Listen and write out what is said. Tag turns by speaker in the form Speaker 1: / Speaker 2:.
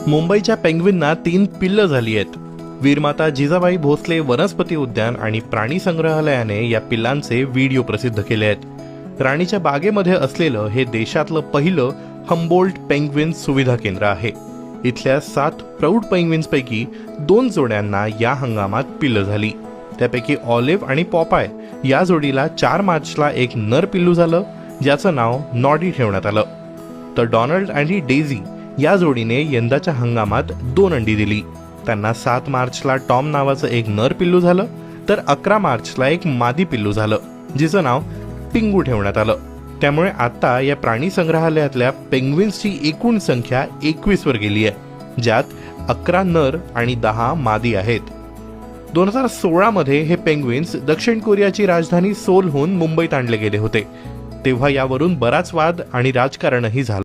Speaker 1: मुंबईच्या पेंग्विनना 3 पिल्लं झाली आहेत। वीरमाता जिजाबाई भोसले वनस्पती उद्यान आणि प्राणी संग्रहालयाने या पिल्लांचे व्हिडिओ प्रसिद्ध केले आहेत। राणीच्या बागेमध्ये असलेलं हे देशातलं पहिलं हम्बोल्ट पेंग्विन सुविधा केंद्र आहे। इथल्या 7 प्रौढ पेंग्विन्सपैकी 2 जोड्यांना या हंगामात पिल्लं झाली। त्यापैकी ऑलिव्ह आणि पॉपाय या जोडीला 4 मार्चला एक नर पिल्लू झालं, ज्याचं नाव नॉडी ठेवण्यात आलं। तर डोनाल्ड आणि डेझी या जोडीने यंदाच्या हंगामात 2 अंडी दिली। त्यांना 7 मार्चला टॉम नावाचं एक नर पिल्लू झालं, तर 11 मार्चला एक मादी पिल्लू झालं, जिचं नाव पिंगू ठेवण्यात आलं। त्यामुळे आता या प्राणी संग्रहालयातल्या पेंग्विन्सची एकूण संख्या 21 वर गेली आहे, ज्यात 11 नर आणि 10 मादी आहेत। 2016 मध्ये हे पेंग्विन्स दक्षिण कोरियाची राजधानी सोलहून मुंबईत आणले गेले होते। तेव्हा यावरून बराच वाद आणि राजकारणही झालं।